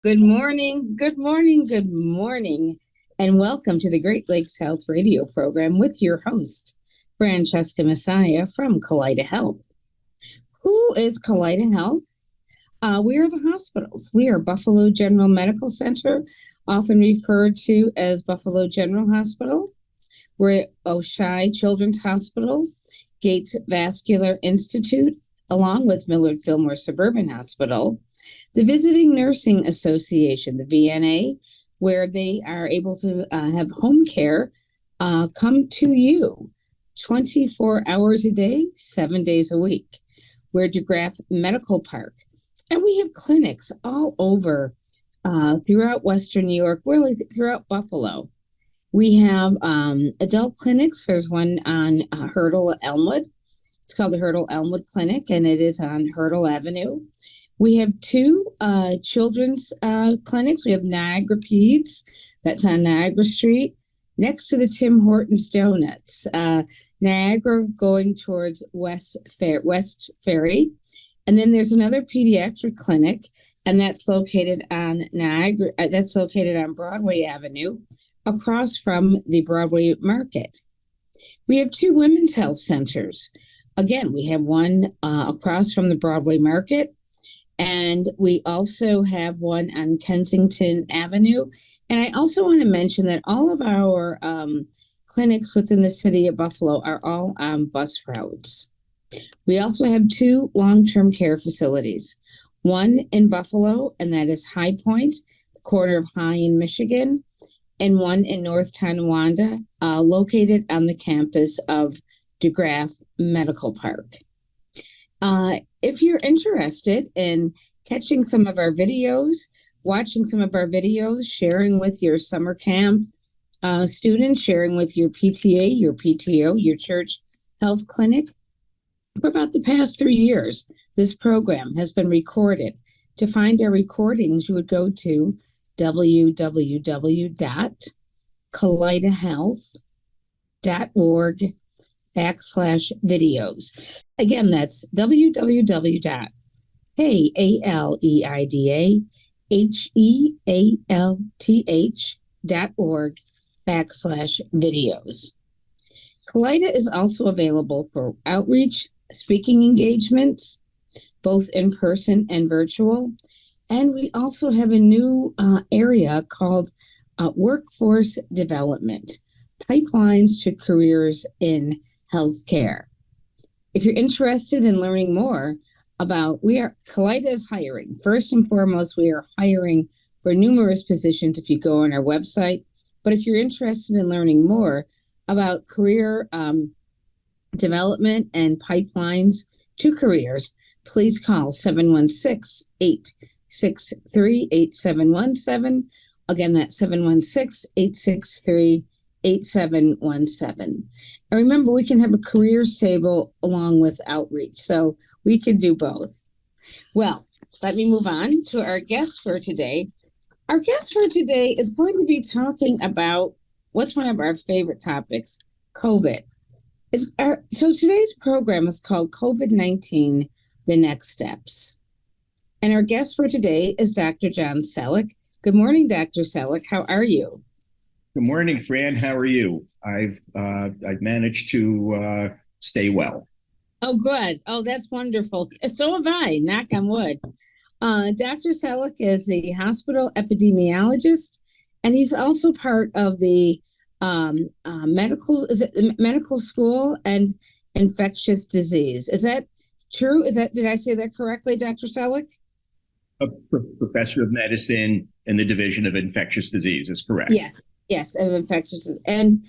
Good morning, good morning, good morning, and welcome to the Great Lakes Health Radio program with your host, Francesca Messiah from Kaleida Health. Who is Kaleida Health? We are the hospitals. We are Buffalo General Medical Center, often referred to as Buffalo General Hospital. We're Oshai Children's Hospital, Gates Vascular Institute, along with Millard Fillmore Suburban Hospital, the Visiting Nursing Association, the VNA, where they are able to have home care come to you 24 hours a day, 7 days a week. We're DeGraff Medical Park. And we have clinics all over throughout Western New York, really throughout Buffalo. We have adult clinics. There's one on Hurdle Elmwood. It's called the Hurdle Elmwood Clinic, and it is on Hurdle Avenue. We have two children's clinics. We have Niagara Peds, that's on Niagara Street, next to the Tim Hortons Donuts. Niagara going towards West Ferry. And then there's another pediatric clinic, and that's located on Niagara. That's located on Broadway Avenue, across from the Broadway Market. We have two women's health centers. Again, we have one across from the Broadway Market, and we also have one on Kensington Avenue. And I also want to mention that all of our clinics within the city of Buffalo are all on bus routes. We also have two long-term care facilities, one in Buffalo, and that is High Point, the corner of High in Michigan, and one in North Tonawanda, located on the campus of DeGraff Medical Park. If you're interested in catching some of our videos, watching some of our videos, sharing with your summer camp students, sharing with your PTA, your PTO, your church health clinic, for about the past 3 years, this program has been recorded. To find our recordings, you would go to www.kaleidahealth.org/videos. Again, that's www.kaleidahealth.org/videos. Kaleida is also available for outreach, speaking engagements, both in person and virtual. And we also have a new area called workforce development, pipelines to careers in healthcare. If you're interested in learning more about, Kaleida is hiring. First and foremost, we are hiring for numerous positions if you go on our website. But if you're interested in learning more about career development and pipelines to careers, please call 716-863-8717. Again, that's 716-863-8717. And remember, we can have a careers table along with outreach, so we can do both. Well, let me move on to our guest for today. Our guest for today is going to be talking about what's one of our favorite topics, COVID. So today's program is called COVID-19, The Next Steps. And our guest for today is Dr. John Selleck. Good morning, Dr. Selleck. How are you? Good morning, Fran. How are you? I've managed to stay well. Oh, good. Oh, that's wonderful. So have I, knock on wood. Dr. Selleck is the hospital epidemiologist, and he's also part of the medical school and infectious disease. Is that true? Did I say that correctly, Dr. Selleck? A professor of medicine in the division of infectious disease is correct. Yes, of infectious. And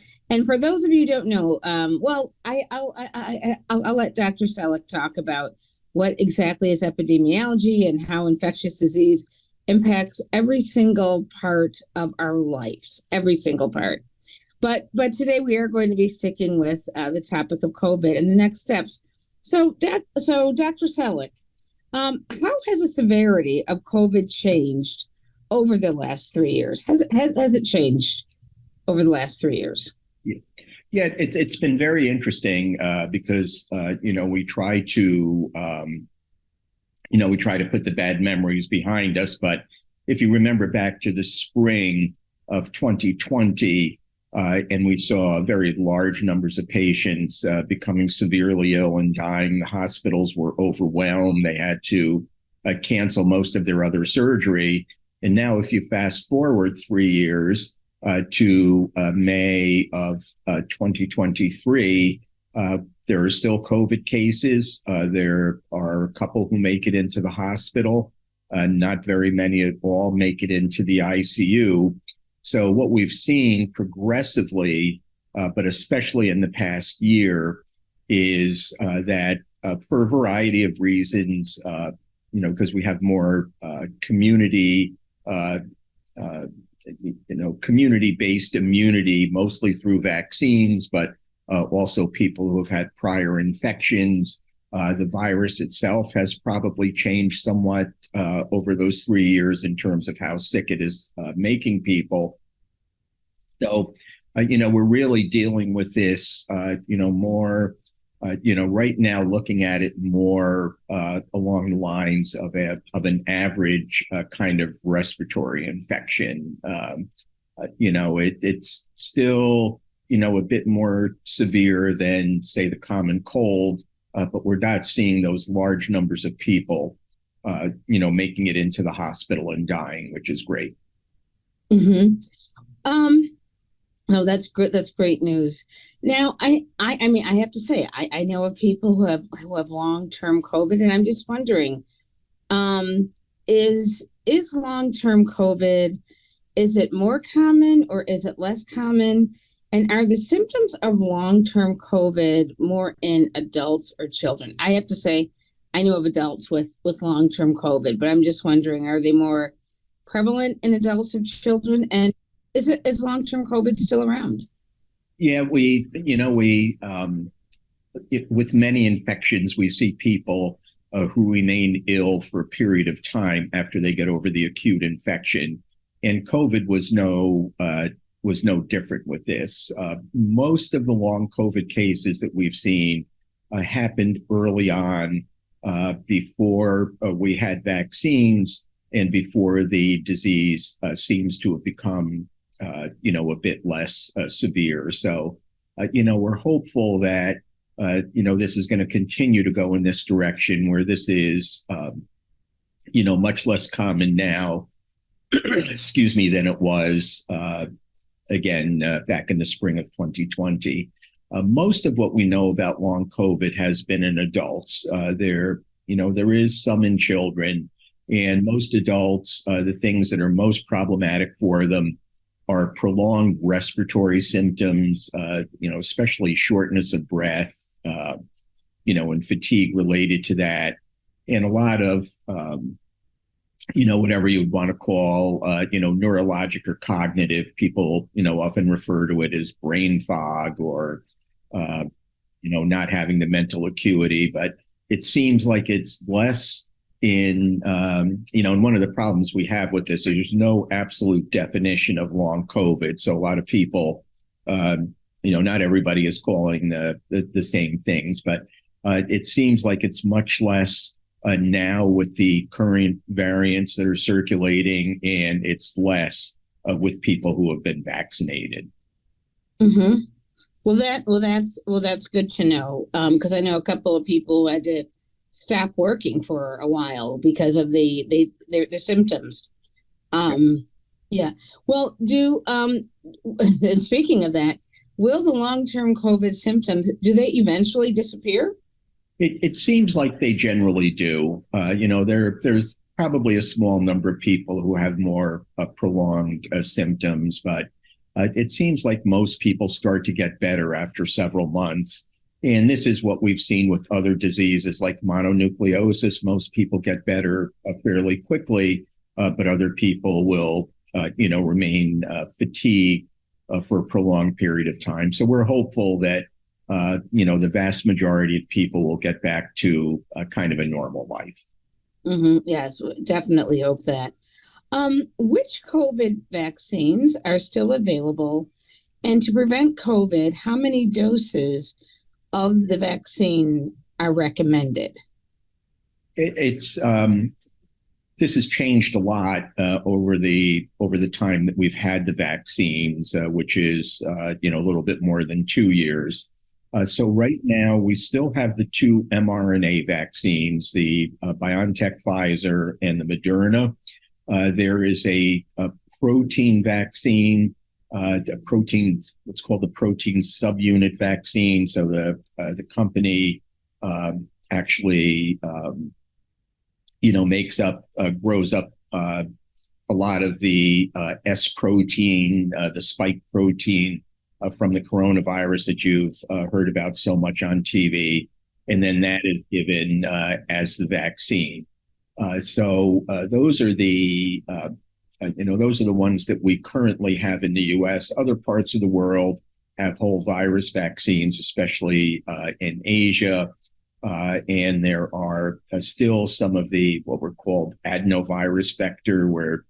for those of you who don't know, I'll let Dr. Selleck talk about what exactly is epidemiology and how infectious disease impacts every single part of our lives, every single part. But today we are going to be sticking with the topic of COVID and the next steps. So Dr. Selleck, how has the severity of COVID changed over the last 3 years? Has it changed over the last 3 years? Yeah, it's been very interesting because we try to put the bad memories behind us, but if you remember back to the spring of 2020, and we saw very large numbers of patients becoming severely ill and dying. The hospitals were overwhelmed. They had to cancel most of their other surgery. And now, if you fast forward 3 years to May of 2023, there are still COVID cases. There are a couple who make it into the hospital. Not very many at all make it into the ICU. So what we've seen progressively, but especially in the past year, is that for a variety of reasons, because we have more community, community-based immunity, mostly through vaccines, but also people who have had prior infections. The virus itself has probably changed somewhat over those 3 years in terms of how sick it is making people. So, we're really dealing with this, more, right now, looking at it more along the lines of an average kind of respiratory infection. It's still, a bit more severe than, say, the common cold. But we're not seeing those large numbers of people, making it into the hospital and dying, which is great. Mm-hmm. No, that's good. That's great news. Now, I mean, I have to say, I know of people who have long-term COVID, and I'm just wondering, is long-term COVID, is it more common or is it less common? And are the symptoms of long-term COVID more in adults or children? I have to say, I know of adults with long-term COVID, but I'm just wondering, are they more prevalent in adults or children? And is long-term COVID still around? Yeah, with many infections, we see people who remain ill for a period of time after they get over the acute infection. And COVID was no different with this. Most of the long COVID cases that we've seen happened early on, before we had vaccines and before the disease seems to have become, a bit less severe. So, we're hopeful that, this is going to continue to go in this direction where this is, much less common now, excuse me, than it was back in the spring of 2020. Most of what we know about long COVID has been in adults. There is some in children, and most adults, the things that are most problematic for them are prolonged respiratory symptoms, especially shortness of breath, and fatigue related to that, and a lot of whatever you would want to call, neurologic or cognitive. People, often refer to it as brain fog or, not having the mental acuity. But it seems like it's less in, and one of the problems we have with this is there's no absolute definition of long COVID. So a lot of people, not everybody is calling the same things, but it seems like it's much less now with the current variants that are circulating, and it's less with people who have been vaccinated. Mm-hmm. Well, that's good to know, because I know a couple of people who had to stop working for a while because of the symptoms. Yeah. Well, and speaking of that, will the long-term COVID symptoms, do they eventually disappear? It seems like they generally do. There's probably a small number of people who have more prolonged symptoms, but it seems like most people start to get better after several months. And this is what we've seen with other diseases like mononucleosis. Most people get better fairly quickly, but other people will, remain fatigued for a prolonged period of time. So we're hopeful that the vast majority of people will get back to kind of a normal life. Mm-hmm. Yes, definitely hope that. Which COVID vaccines are still available? And to prevent COVID, how many doses of the vaccine are recommended? It's this has changed a lot over the time that we've had the vaccines, which is a little bit more than 2 years. So right now we still have the two mRNA vaccines, the BioNTech, Pfizer, and the Moderna. There is a protein vaccine, what's called the protein subunit vaccine. So the company actually grows up a lot of the S protein, the spike protein from the coronavirus that you've heard about so much on TV, and then that is given as the vaccine. So those are the ones that we currently have in the U.S. Other parts of the world have whole virus vaccines, especially in Asia. And there are still some of the what were called adenovirus vector, where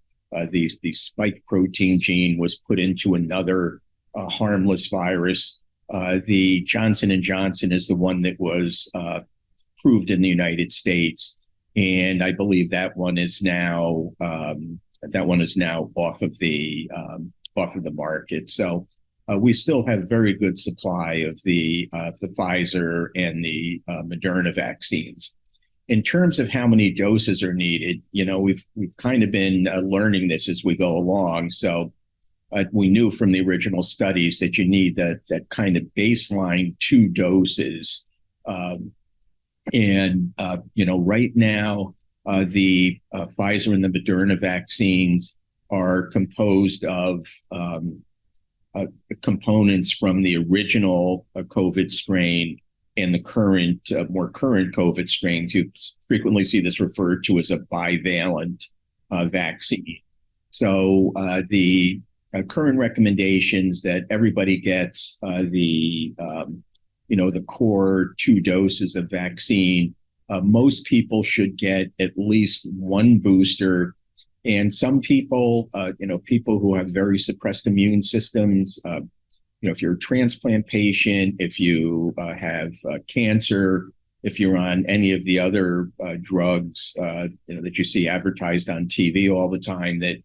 the spike protein gene was put into another harmless virus. The Johnson & Johnson is the one that was approved in the United States, and I believe that one is now off of the market. So we still have very good supply of the Pfizer and the Moderna vaccines. In terms of how many doses are needed, we've kind of been learning this as we go along. So we knew from the original studies that you need that kind of baseline 2 doses. Right now, the Pfizer and the Moderna vaccines are composed of components from the original COVID strain and the more current COVID strains. You frequently see this referred to as a bivalent vaccine. So the current recommendations that everybody gets the core 2 doses of vaccine. Most people should get at least 1 booster. And some people, people who have very suppressed immune systems, if you're a transplant patient, if you have cancer, if you're on any of the other drugs, that you see advertised on TV all the time that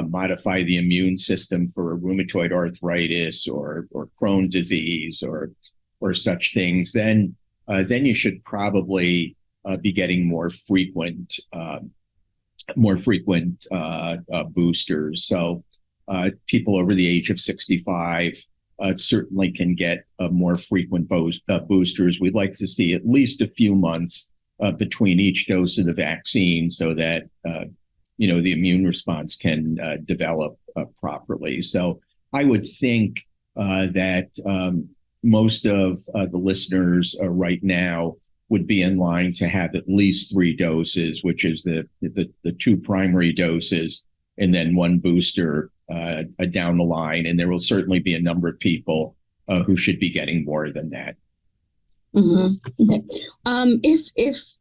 modify the immune system for rheumatoid arthritis or Crohn's disease or such things, then you should probably be getting more frequent boosters. So people over the age of 65 certainly can get more frequent boosters. We'd like to see at least a few months between each dose of the vaccine so that the immune response can develop properly. So I would think that most of the listeners right now would be in line to have at least 3 doses, which is the 2 primary doses, and then 1 booster down the line. And there will certainly be a number of people who should be getting more than that. Mm-hmm. Okay.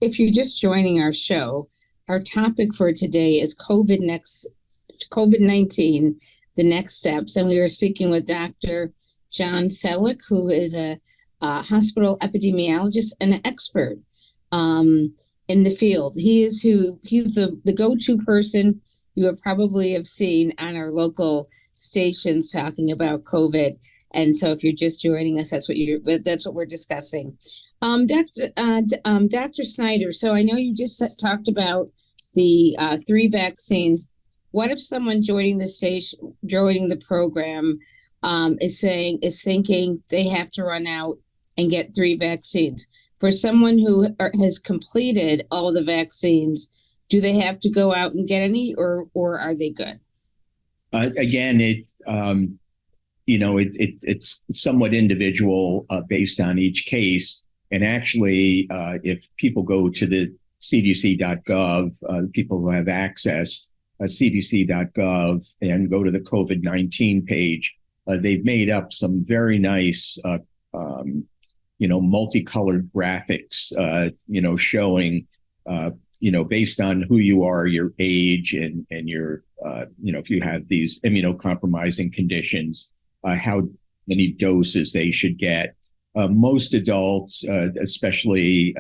If you're just joining our show, our topic for today is COVID-19, the next steps. And we were speaking with Dr. John Selleck, who is a hospital epidemiologist and an expert in the field. He's the go-to person you would probably have seen on our local stations talking about COVID. And so if you're just joining us, that's what we're discussing. Dr. Snyder, so I know you just talked about the 3 vaccines. What if someone joining the program is thinking they have to run out and get 3 vaccines? For someone who has completed all the vaccines, do they have to go out and get any, or are they good? Again, it's somewhat individual based on each case. And actually, if people go to the cdc.gov, people who have access, cdc.gov, and go to the COVID-19 page, they've made up some very nice, multicolored graphics, showing, based on who you are, your age, and your, if you have these immunocompromising conditions, how many doses they should get. Most adults, especially,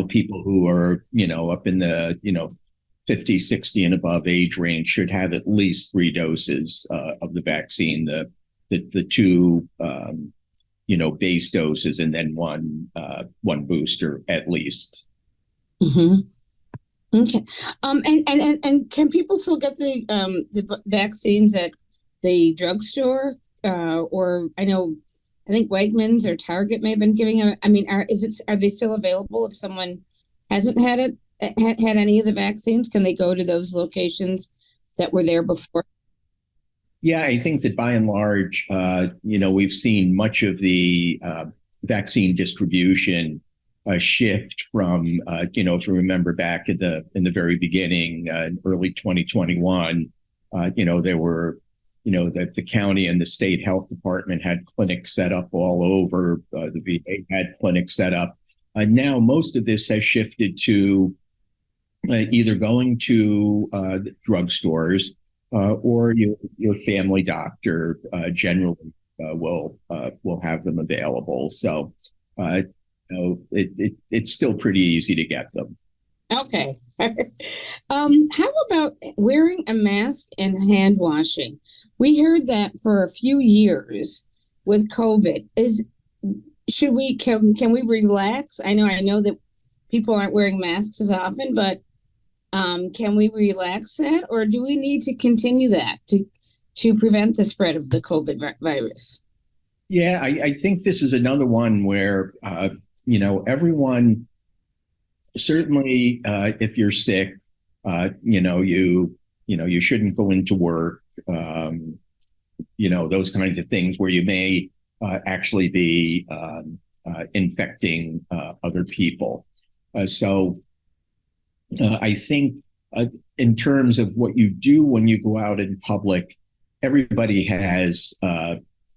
people who are, up in the, 50, 60 and above age range should have at least 3 doses of the vaccine, the two base doses, and then one booster at least. Mm-hmm. Okay. And can people still get the vaccines at the drugstore? Or I think Wegmans or Target may have been giving them. I mean, are they still available if someone hasn't had any of the vaccines? Can they go to those locations that were there before? Yeah, I think that by and large, we've seen much of the vaccine distribution shift from, if you remember back in the very beginning, early 2021, there were, that the county and the state health department had clinics set up all over. The VA had clinics set up. Now most of this has shifted to either going to drugstores or your family doctor generally will have them available. So it's still pretty easy to get them. Okay. How about wearing a mask and hand washing? We heard that for a few years with COVID. Can we relax? I know that people aren't wearing masks as often, but can we relax that, or do we need to continue that to prevent the spread of the COVID virus? Yeah, I think this is another one where everyone, certainly if you're sick, you shouldn't go into work. Those kinds of things where you may actually be infecting other people. So I think in terms of what you do when you go out in public, everybody has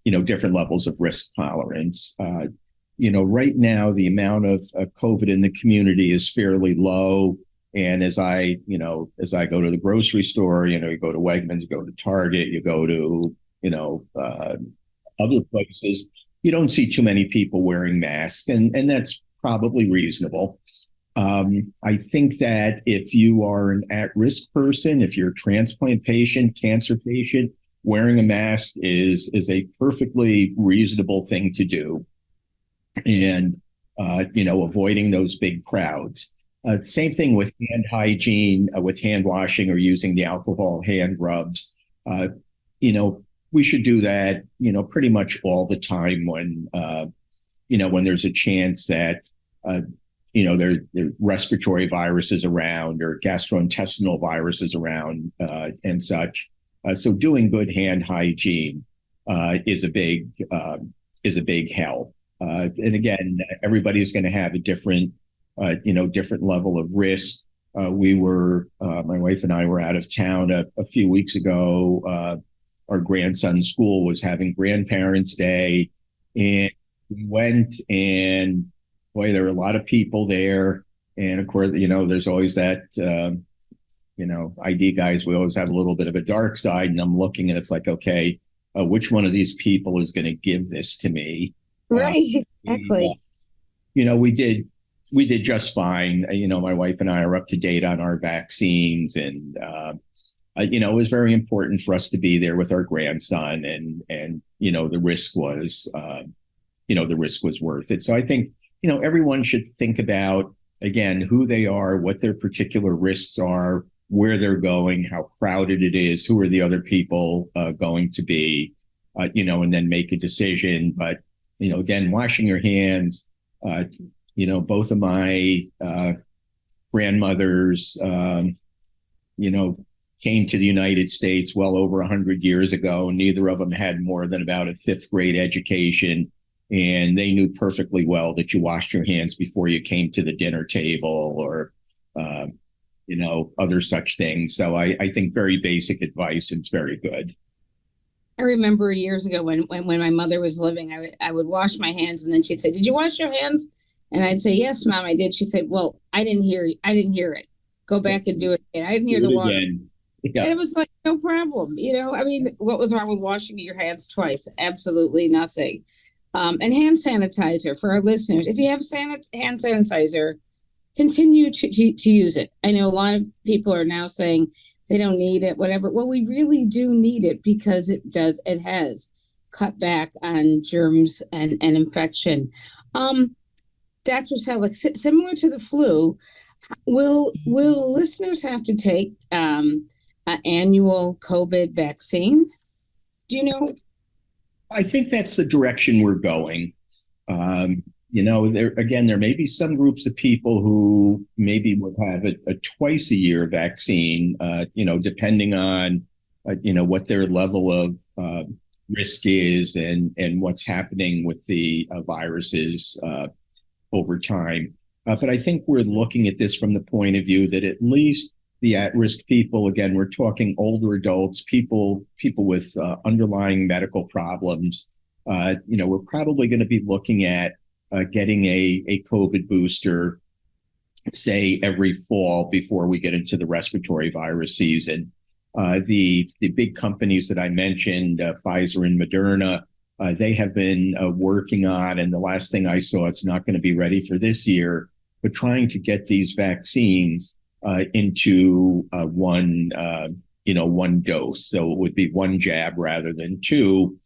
different levels of risk tolerance. Right now the amount of COVID in the community is fairly low. And as I go to the grocery store, you go to Wegmans, you go to Target, you go to, other places, you don't see too many people wearing masks, and that's probably reasonable. I think that if you are an at-risk person, if you're a transplant patient, cancer patient, wearing a mask is a perfectly reasonable thing to do. And, avoiding those big crowds. Same thing with hand hygiene, with hand washing or using the alcohol hand rubs. We should do that, pretty much all the time when there's a chance that, there are respiratory viruses around or gastrointestinal viruses around and such. So doing good hand hygiene is a big help. And again, everybody's going to have a different level of risk. My wife and I were out of town a few weeks ago. Our grandson's school was having Grandparents' Day, and we went, and boy, there were a lot of people there. And of course, there's always that, ID guys, we always have a little bit of a dark side, and I'm looking and it's like, okay, which one of these people is going to give this to me? Right, exactly. We did just fine. My wife and I are up to date on our vaccines, and it was very important for us to be there with our grandson, and the risk was worth it. So I think everyone should think about, again, who they are, what their particular risks are, where they're going, how crowded it is, who are the other people going to be, and then make a decision. But again, washing your hands. Both of my grandmothers, came to the United States well over 100 years ago. Neither of them had more than about a fifth grade education. And they knew perfectly well that you washed your hands before you came to the dinner table or, other such things. So I think very basic advice is very good. I remember years ago when my mother was living, I would wash my hands, and then she'd say, "Did you wash your hands?" And I'd say, "Yes, Mom, I did." She said, "Well, I didn't hear it. Go back and do it again. I didn't hear the water." Yeah. And it was like, no problem. What was wrong with washing your hands twice? Absolutely nothing. And hand sanitizer for our listeners. If you have hand sanitizer, continue to use it. I know a lot of people are now saying they don't need it, whatever. Well, we really do need it because it has cut back on germs and infection. Dr. Selleck, similar to the flu, will listeners have to take an annual COVID vaccine? Do you know? I think that's the direction we're going. There may be some groups of people who maybe would have a twice a year vaccine, depending on, what their level of risk is and what's happening with the viruses over time. But I think we're looking at this from the point of view that at least the at-risk people, again, we're talking older adults, people with underlying medical problems. We're probably going to be looking at getting a COVID booster, say, every fall before we get into the respiratory virus season. The big companies that I mentioned, Pfizer and Moderna, they have been working on, and the last thing I saw, it's not going to be ready for this year, but trying to get these vaccines into one dose. So it would be one jab rather than two.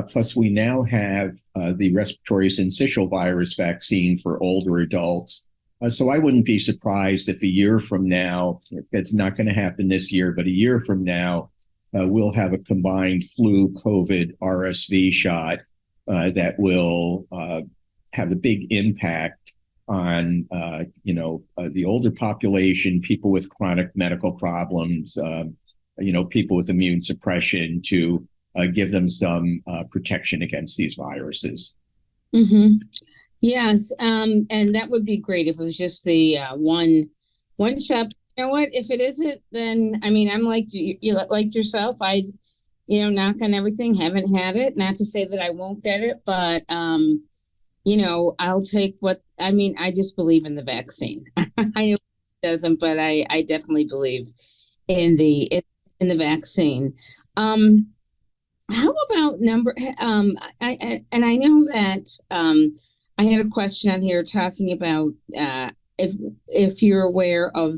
Plus, we now have the respiratory syncytial virus vaccine for older adults. So I wouldn't be surprised if a year from now, it's not going to happen this year, but a year from now, we'll have a combined flu, COVID, RSV shot that will have a big impact on, the older population, people with chronic medical problems, people with immune suppression to give them some protection against these viruses. Mm-hmm. Yes, and that would be great if it was just the one shot. You know what? If it isn't, then I mean, I'm like like yourself. I, knock on everything. Haven't had it. Not to say that I won't get it, but I'll take what. I mean, I just believe in the vaccine. I know it doesn't, but I definitely believe in the vaccine. How about number? I know that I had a question on here talking about if you're aware of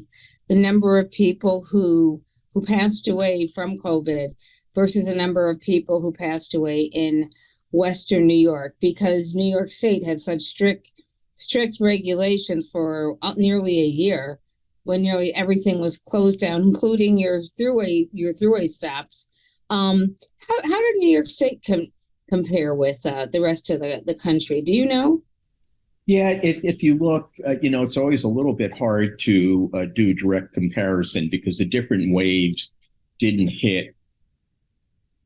the number of people who passed away from COVID versus the number of people who passed away in Western New York, because New York State had such strict regulations for nearly a year when nearly everything was closed down, including your throughway stops. How did New York State compare with the rest of the country? Do you know? Yeah, if you look, it's always a little bit hard to do direct comparison because the different waves didn't hit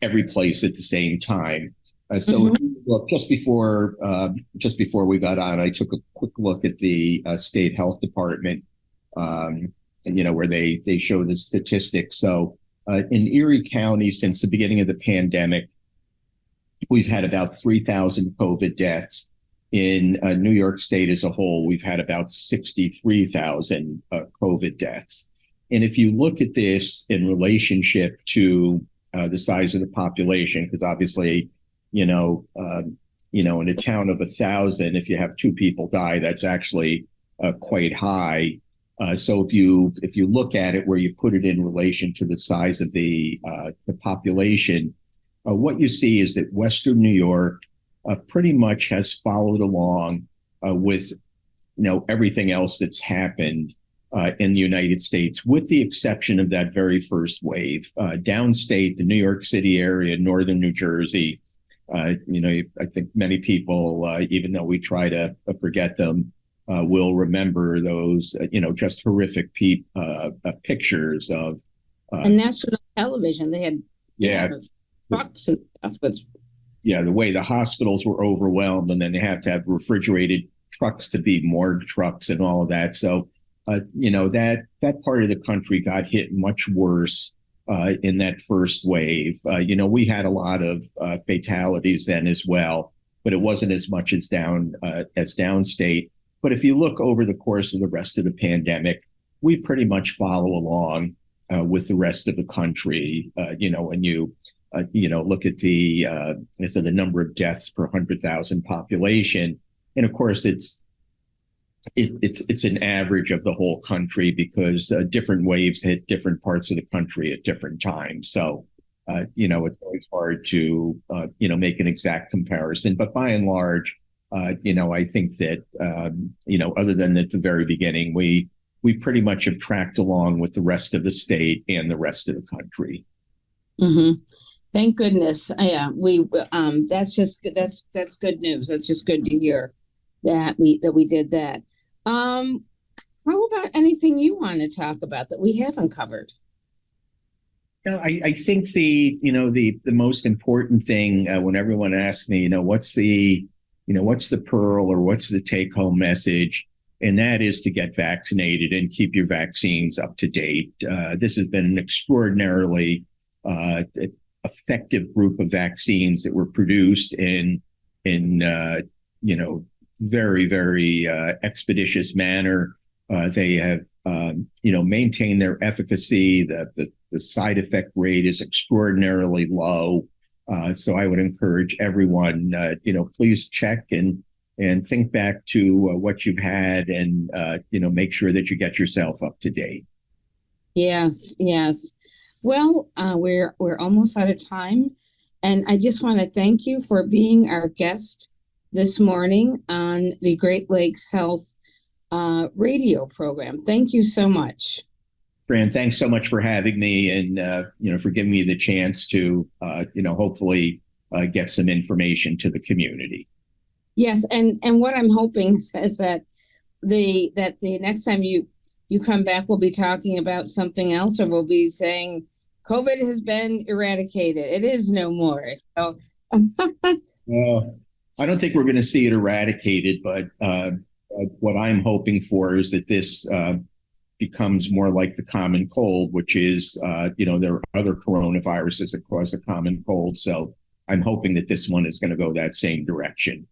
every place at the same time. So, well, just before we got on, I took a quick look at the state health department, where they show the statistics. So, in Erie County, since the beginning of the pandemic, we've had about 3,000 COVID deaths. In New York State as a whole, we've had about 63,000 COVID deaths. And if you look at this in relationship to the size of the population, because obviously, in a town of 1,000, if you have two people die, that's actually quite high. So if you look at it where you put it in relation to the size of the population, what you see is that Western New York pretty much has followed along with everything else that's happened in the United States, with the exception of that very first wave. Downstate, the New York City area, northern New Jersey, I think many people, even though we try to forget them, will remember those, just horrific pictures of. And national television, they had trucks and stuff with. Yeah, the way the hospitals were overwhelmed, and then they have to have refrigerated trucks to be morgue trucks and all of that. So, that part of the country got hit much worse in that first wave. We had a lot of fatalities then as well, but it wasn't as much as downstate. But if you look over the course of the rest of the pandemic, we pretty much follow along with the rest of the country. When you look at the number of deaths per 100,000 population, and of course it's It's an average of the whole country because different waves hit different parts of the country at different times. So, it's always hard to, make an exact comparison. But by and large, I think that, other than at the very beginning, we pretty much have tracked along with the rest of the state and the rest of the country. Mm-hmm. Thank goodness. Yeah, that's just good. That's good news. That's just good to hear that we did that. How about anything you want to talk about that we haven't covered? I think the most important thing when everyone asks me, what's the pearl or what's the take home message, and that is to get vaccinated and keep your vaccines up to date. This has been an extraordinarily effective group of vaccines that were produced in very, very expeditious manner. They have, maintained their efficacy. The side effect rate is extraordinarily low. So I would encourage everyone, please check and think back to what you've had and, make sure that you get yourself up to date. Yes, yes. Well, we're almost out of time, and I just want to thank you for being our guest this morning on the Great Lakes Health radio program. Thank you so much. Fran, thanks so much for having me and, for giving me the chance to, hopefully get some information to the community. Yes. And what I'm hoping is that the next time you come back, we'll be talking about something else, or we'll be saying COVID has been eradicated. It is no more. So well, I don't think we're going to see it eradicated, but what I'm hoping for is that this becomes more like the common cold, which is, there are other coronaviruses that cause the common cold. So I'm hoping that this one is going to go that same direction.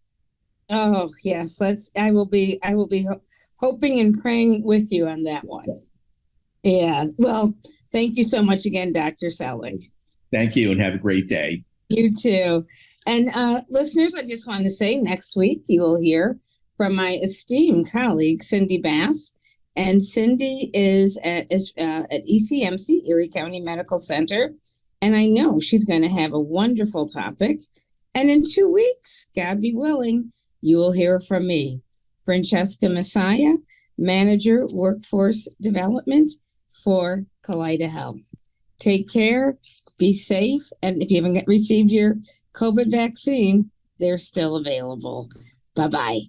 Oh, yes. I will be hoping and praying with you on that one. Yeah. Well, thank you so much again, Dr. Selig. Thank you, and have a great day. You too. And listeners, I just want to say next week you will hear from my esteemed colleague, Cindy Bass. And Cindy is at ECMC, Erie County Medical Center. And I know she's going to have a wonderful topic. And in 2 weeks, God be willing, you will hear from me, Francesca Messiah, Manager, Workforce Development for Kaleida Health. Take care, be safe, and if you haven't received your COVID vaccine, they're still available. Bye-bye.